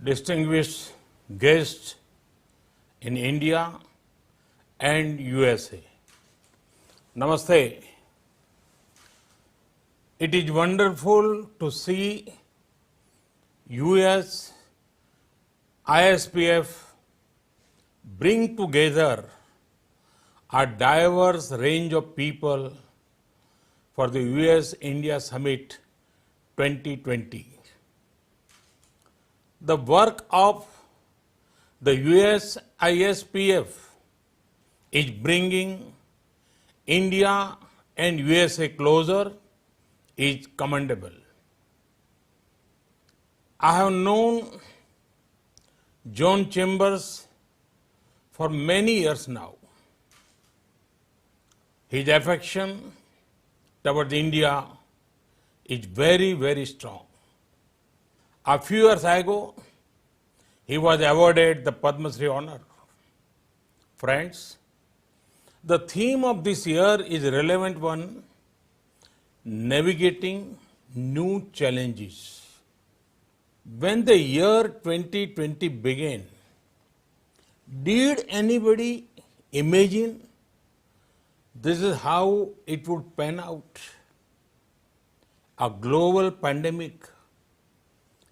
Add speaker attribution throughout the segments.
Speaker 1: distinguished guests in India and USA. Namaste. It is wonderful to see US ISPF bring together a diverse range of people for the US-India Summit 2020. The work of the US ISPF is bringing India and USA closer is commendable. I have known John Chambers for many years now. His affection towards India is very, very strong. A few years ago, he was awarded the Padma Shri honor. Friends, the theme of this year is a relevant one, navigating new challenges. When the year 2020 began, did anybody imagine this is how it would pan out? A global pandemic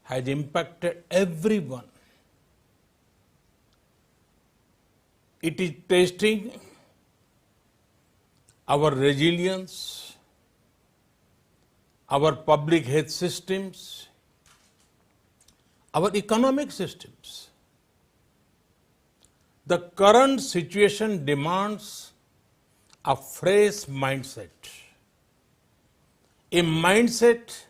Speaker 1: has impacted everyone. It is testing our resilience, our public health systems, our economic systems. The current situation demands a fresh mindset, a mindset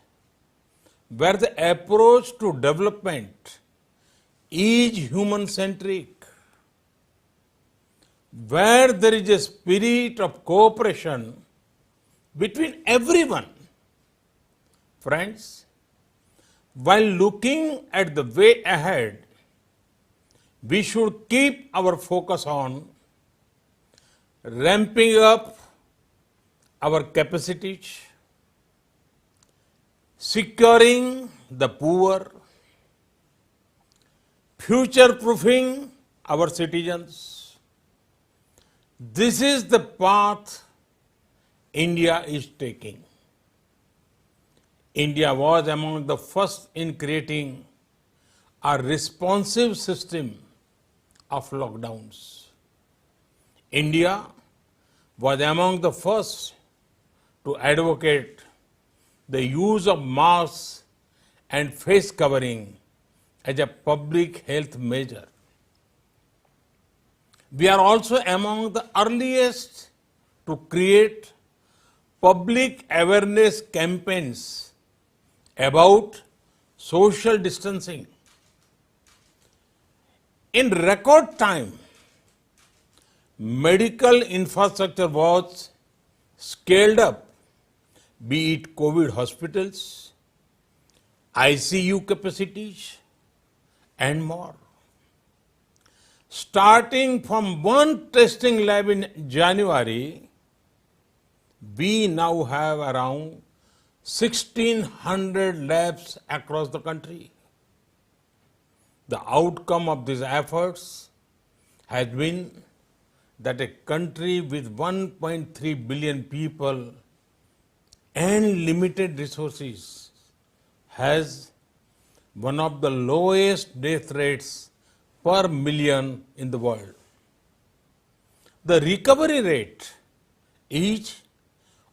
Speaker 1: where the approach to development is human-centric, where there is a spirit of cooperation between everyone. Friends, while looking at the way ahead, we should keep our focus on ramping up our capacities, securing the poor, future-proofing our citizens. This is the path India is taking. India was among the first in creating a responsive system of lockdowns. India was among the first to advocate the use of masks and face covering as a public health measure. We are also among the earliest to create public awareness campaigns about social distancing. In record time, medical infrastructure was scaled up, be it COVID hospitals, ICU capacities, and more. Starting from one testing lab in January, we now have around 1,600 labs across the country. The outcome of these efforts has been that a country with 1.3 billion people and limited resources has one of the lowest death rates per million in the world. The recovery rate is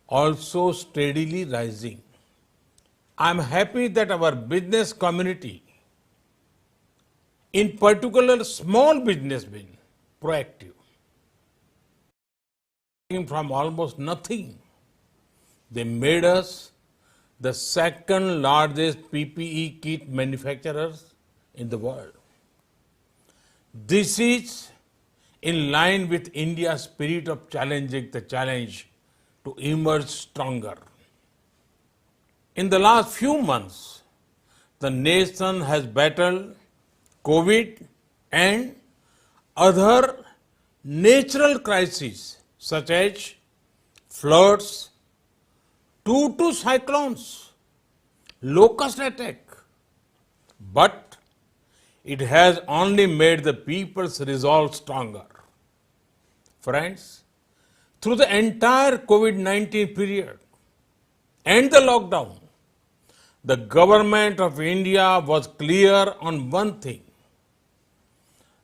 Speaker 1: also steadily rising. I am happy that our business community, in particular small business, been proactive. From almost nothing, they made us the second largest PPE kit manufacturers in the world. This is in line with India's spirit of challenging the challenge to emerge stronger. In the last few months, the nation has battled COVID and other natural crises such as floods, 2 cyclones, locust attack. But it has only made the people's resolve stronger. Friends, through the entire COVID-19 period and the lockdown, the government of India was clear on one thing: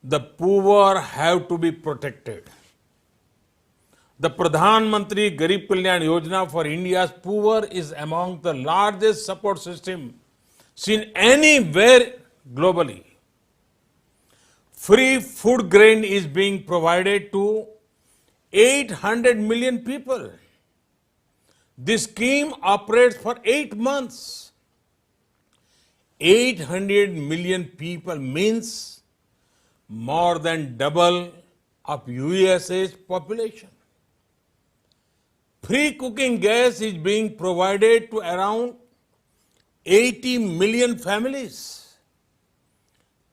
Speaker 1: the poor have to be protected. The Pradhan Mantri Garib Kalyan Yojana for India's poor is among the largest support system seen anywhere globally. Free food grain is being provided to 800 million people. This scheme operates for 8 months. 800 million people means more than double of USA's population. Free cooking gas is being provided to around 80 million families.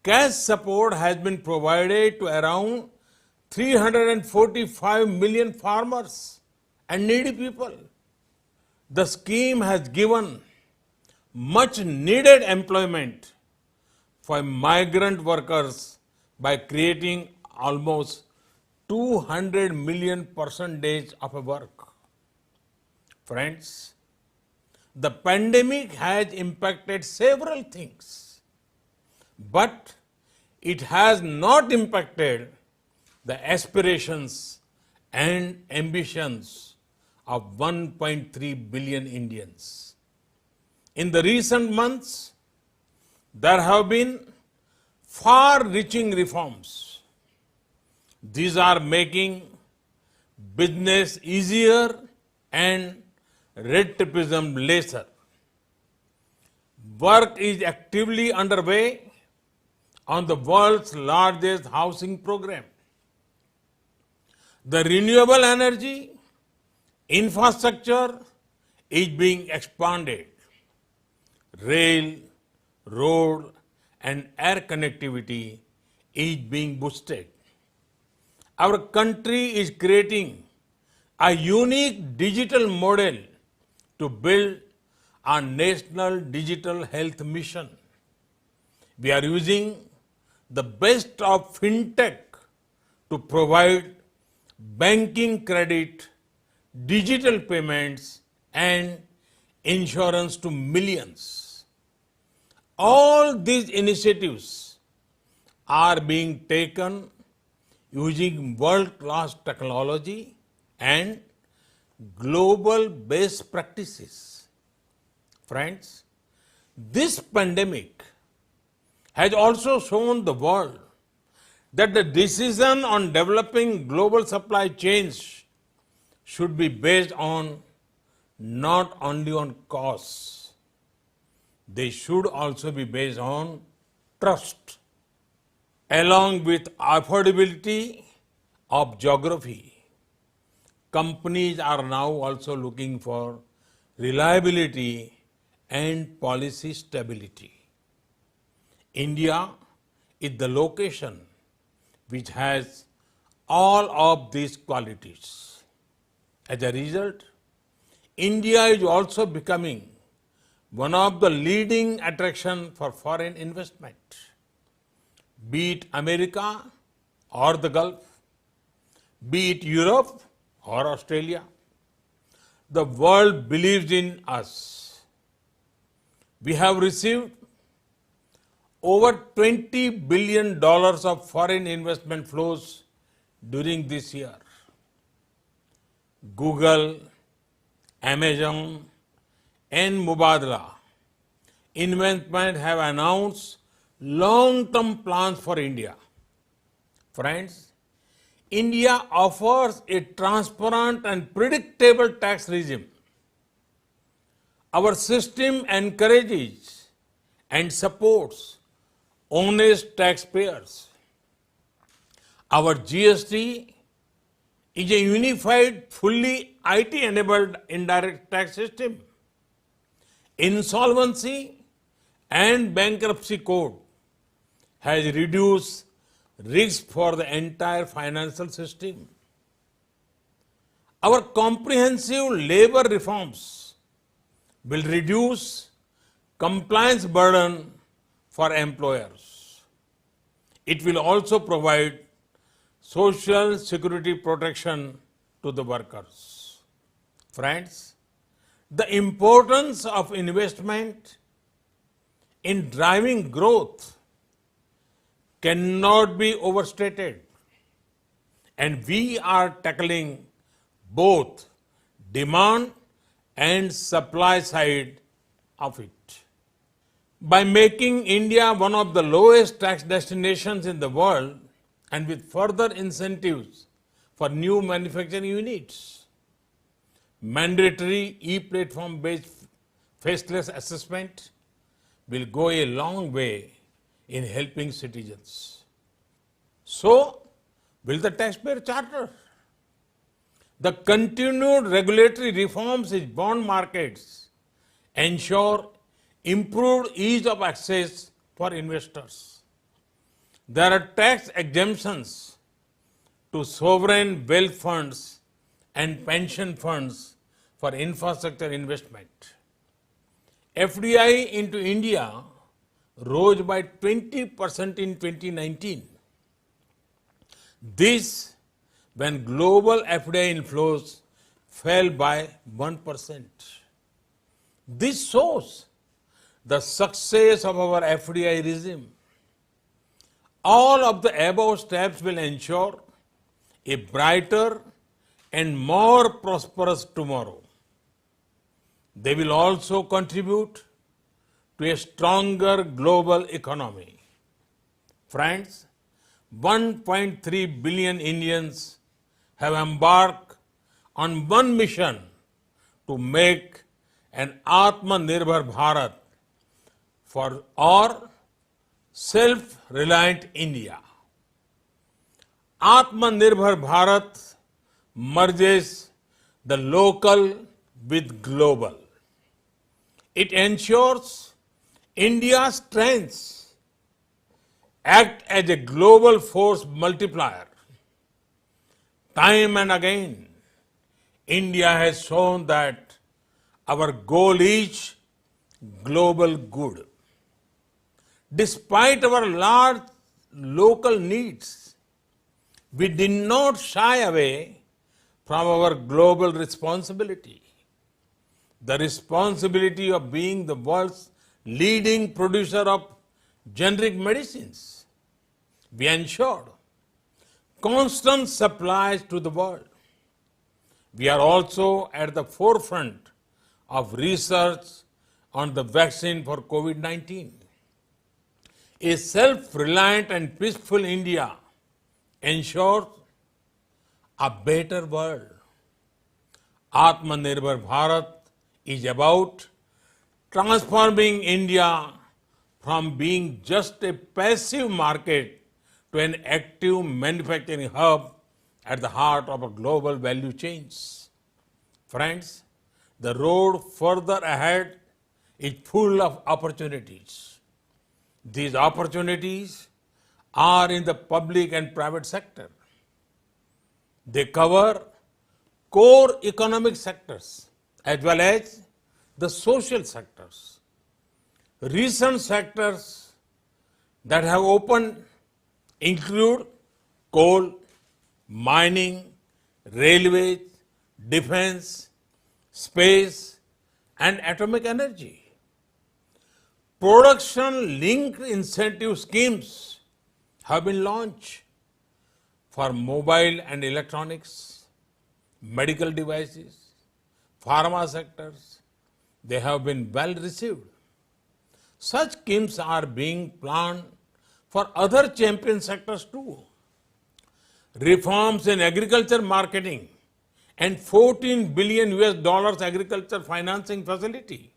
Speaker 1: Cash support has been provided to around 345 million farmers and needy people. The scheme has given much needed employment for migrant workers by creating almost 200 million percentage of work. Friends, the pandemic has impacted several things, but it has not impacted the aspirations and ambitions of 1.3 billion Indians. In the recent months, there have been far-reaching reforms. These are making business easier and red tapeism lesser. Work is actively underway on the world's largest housing program. The renewable energy infrastructure is being expanded. Rail, road, and air connectivity is being boosted. Our country is creating a unique digital model to build our national digital health mission. We are using the best of fintech to provide banking credit, digital payments, and insurance to millions. All these initiatives are being taken using world-class technology and global best practices. Friends, this pandemic has also shown the world that the decision on developing global supply chains should be based on not only on costs, they should also be based on trust, along with affordability of geography. Companies are now also looking for reliability and policy stability. India is the location which has all of these qualities. As a result, India is also becoming one of the leading attractions for foreign investment. Be it America or the Gulf, be it Europe or Australia, the world believes in us. We have received over $20 billion of foreign investment flows during this year. Google, Amazon, and Mubadala Investment have announced long-term plans for India. Friends, India offers a transparent and predictable tax regime. Our system encourages and supports honest taxpayers. Our GST is a unified, fully IT-enabled indirect tax system. Insolvency and bankruptcy code has reduced risk for the entire financial system. Our comprehensive labor reforms will reduce compliance burden for employers. It will also provide social security protection to the workers. Friends, the importance of investment in driving growth cannot be overstated, and we are tackling both demand and supply side of it. By making India one of the lowest tax destinations in the world and with further incentives for new manufacturing units, mandatory e-platform based faceless assessment will go a long way in helping citizens. So, will the taxpayer charter? The continued regulatory reforms in bond markets ensure improved ease of access for investors. There are tax exemptions to sovereign wealth funds and pension funds for infrastructure investment. FDI into India rose by 20% in 2019. This when global FDI inflows fell by 1%. This shows the success of our FDI regime. All of the above steps will ensure a brighter and more prosperous tomorrow. They will also contribute to a stronger global economy. Friends, 1.3 billion Indians have embarked on one mission to make an Atmanirbhar Bharat for or self-reliant India. Atmanirbhar Bharat merges the local with global. It ensures India's strengths act as a global force multiplier. Time and again, India has shown that our goal is global good. Despite our large local needs, we did not shy away from our global responsibility. The responsibility of being the world's leading producer of generic medicines. We ensured constant supplies to the world. We are also at the forefront of research on the vaccine for COVID-19. A self-reliant and peaceful India ensures a better world. Atmanirbhar Bharat is about transforming India from being just a passive market to an active manufacturing hub at the heart of a global value chains. Friends, the road further ahead is full of opportunities. These opportunities are in the public and private sector. They cover core economic sectors as well as the social sectors. Recent sectors that have opened include coal, mining, railways, defense, space, and atomic energy. Production-linked incentive schemes have been launched for mobile and electronics, medical devices, pharma sectors. They have been well received. Such schemes are being planned for other champion sectors too. Reforms in agriculture marketing and $14 billion agriculture financing facility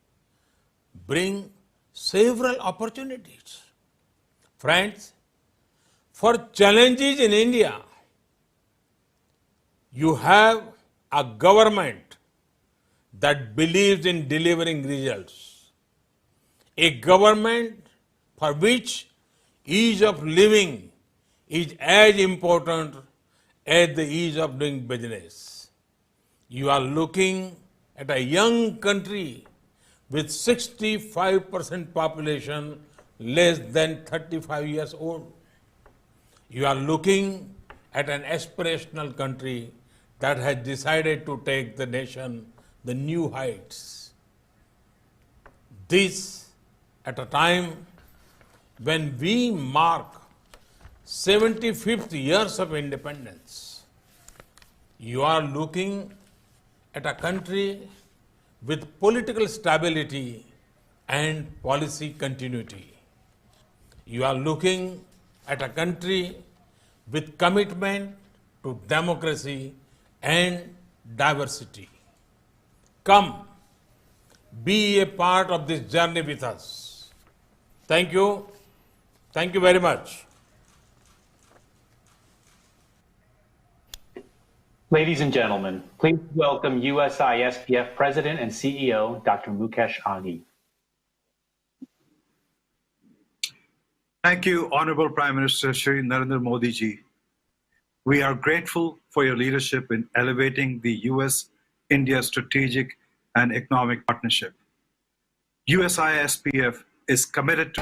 Speaker 1: bring several opportunities. Friends, for challenges in India, you have a government that believes in delivering results. A government for which ease of living is as important as the ease of doing business. You are looking at a young country with 65% population less than 35 years old. You are looking at an aspirational country that has decided to take the nation the new heights. This at a time when we mark 75th years of independence. You are looking at a country with political stability and policy continuity. You are looking at a country with commitment to democracy and diversity. Come, be a part of this journey with us. Thank you. Thank you very much.
Speaker 2: Ladies and gentlemen, please welcome USI SPF President and CEO, Dr. Mukesh Aghi.
Speaker 3: Thank you, Honorable Prime Minister Shri Narendra Modi ji. We are grateful for your leadership in elevating the US-India strategic and economic partnership. USI SPF is committed to